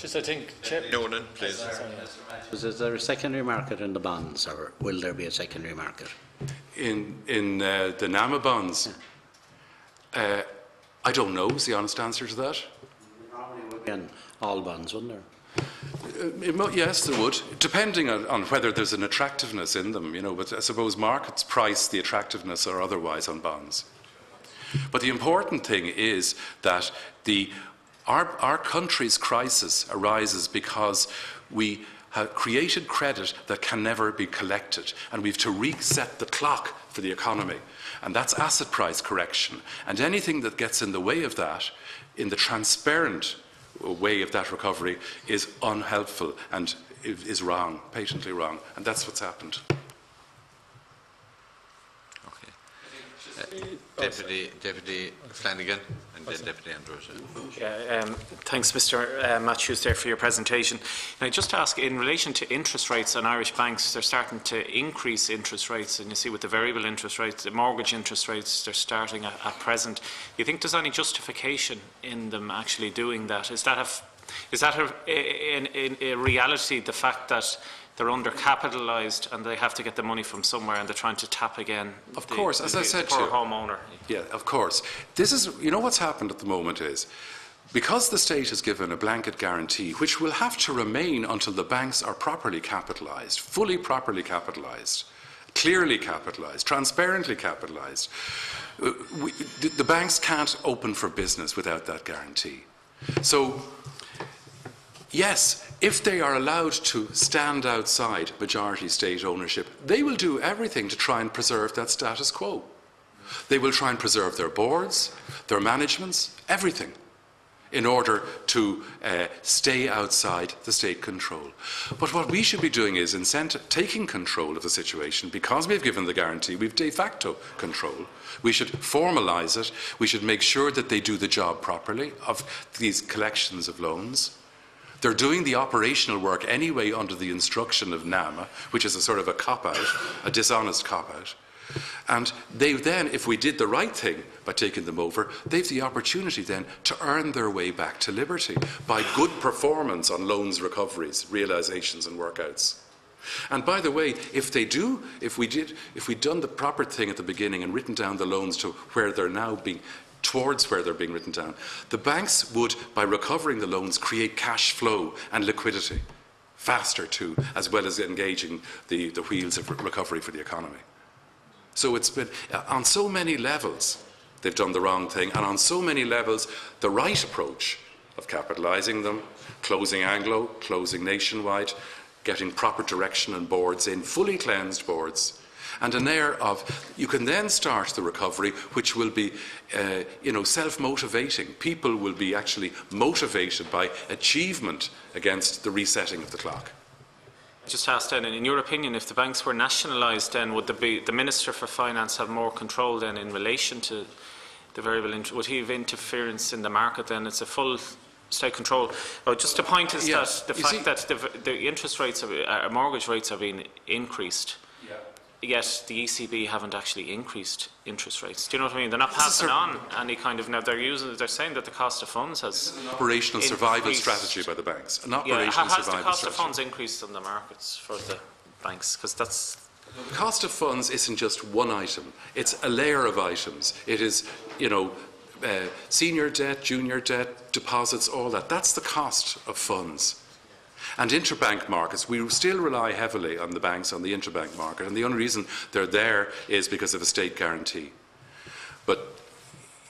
Just, I think, Nolan, please. Is there a secondary market in the bonds, or will there be a secondary market? In the NAMA bonds? I don't know is the honest answer to that. Probably would be in all bonds, wouldn't there? Yes, there would, depending on whether there's an attractiveness in them, but I suppose markets price the attractiveness or otherwise on bonds. But the important thing is that our country's crisis arises because we have created credit that can never be collected, and we have to reset the clock for the economy, and that's asset price correction. And anything that gets in the way of that, in the transparent way of that recovery, is unhelpful and is wrong, patently wrong, and that's what's happened. Deputy Flanagan and then Deputy Andrews. Thanks, Mr. Mathews, there for your presentation. Can I just ask, in relation to interest rates on Irish banks, they're starting to increase interest rates, and you see with the variable interest rates, the mortgage interest rates, they're starting at present. Do you think there's any justification in them actually doing that? Is that a reality, the fact that they're undercapitalised and they have to get the money from somewhere and they're trying to tap again? Of course, as I said to you, homeowner. Yeah, of course. This is, what's happened at the moment is, because the state has given a blanket guarantee, which will have to remain until the banks are properly capitalised, fully properly capitalised, clearly capitalised, transparently capitalised, the banks can't open for business without that guarantee. So, yes, if they are allowed to stand outside majority state ownership, they will do everything to try and preserve that status quo. They will try and preserve their boards, their managements, everything, in order to stay outside the state control. But what we should be doing is taking control of the situation. Because we've given the guarantee, we've de facto control. We should formalise it. We should make sure that they do the job properly of these collections of loans. They're doing the operational work anyway under the instruction of NAMA, which is a sort of a cop-out, a dishonest cop-out. And they then, if we did the right thing by taking them over, they've the opportunity then to earn their way back to liberty by good performance on loans recoveries, realisations and workouts. And by the way, if we'd done the proper thing at the beginning and written down the loans to where they're now being towards where they're being written down, the banks would, by recovering the loans, create cash flow and liquidity faster too, as well as engaging the wheels of recovery for the economy. So it's been, on so many levels, they've done the wrong thing, and on so many levels, the right approach of capitalising them, closing Anglo, closing Nationwide, getting proper direction and boards in, fully cleansed boards, and an air of, you can then start the recovery, which will be, self-motivating. People will be actually motivated by achievement against the resetting of the clock. Just asked then, in your opinion, if the banks were nationalised, then would the Minister for Finance have more control then in relation to the variable interest? Would he have interference in the market then? It's a full state control. Oh, just the point is that the fact that the interest rates, mortgage rates have been increased, yet the ECB haven't actually increased interest rates. Do you know what I mean? They're not passing on any kind of. Now they're saying that the cost of funds has an operational survival strategy by the banks. An operational has survival the cost strategy. of funds increased on the markets for the banks? Because that's. The cost of funds isn't just one item. It's a layer of items. It is, senior debt, junior debt, deposits, all that. That's the cost of funds. And interbank markets, we still rely heavily on the banks on the interbank market, and the only reason they're there is because of a state guarantee. But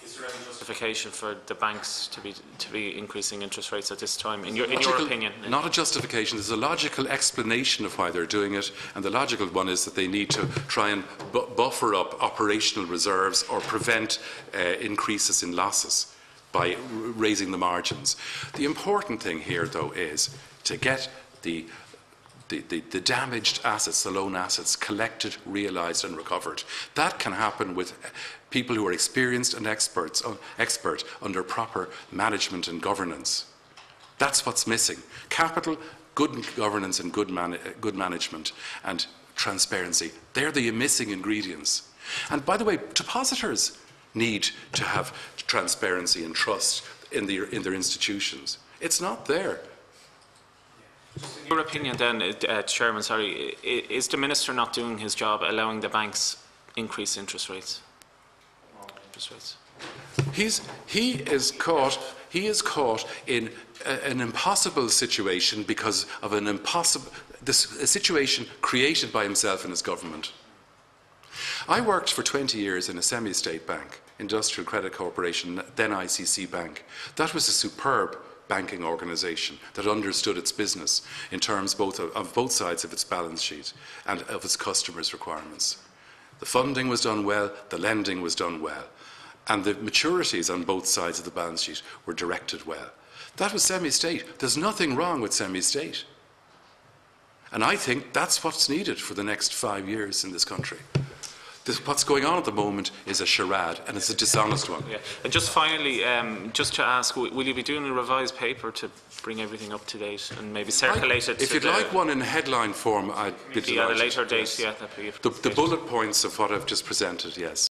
is there any justification for the banks to be increasing interest rates at this time, in your opinion? Not a justification. There's a logical explanation of why they're doing it, and the logical one is that they need to try and buffer up operational reserves or prevent increases in losses by raising the margins. The important thing here, though, is to get the damaged assets, the loan assets, collected, realised and recovered. That can happen with people who are experienced and expert under proper management and governance. That's what's missing. Capital, good governance and good management and transparency. They're the missing ingredients. And by the way, depositors need to have transparency and trust in their institutions. It's not there. In your opinion then, Chairman, sorry, is the Minister not doing his job allowing the banks increase interest rates? He is caught in an impossible situation because of a situation created by himself and his government. I worked for 20 years in a semi-state bank, Industrial Credit Corporation, then ICC Bank. That was a superb banking organisation that understood its business in terms of both sides of its balance sheet and of its customers' requirements. The funding was done well, the lending was done well, and the maturities on both sides of the balance sheet were directed well. That was semi-state. There's nothing wrong with semi-state. And I think that's what's needed for the next 5 years in this country. What's going on at the moment is a charade, and it's a dishonest one. Yeah. And just finally, just to ask, will you be doing a revised paper to bring everything up to date and maybe circulate it? If you'd like one in headline form, I'd be delighted. At a later date, yes. yeah, that'd be the bullet points of what I've just presented, yes.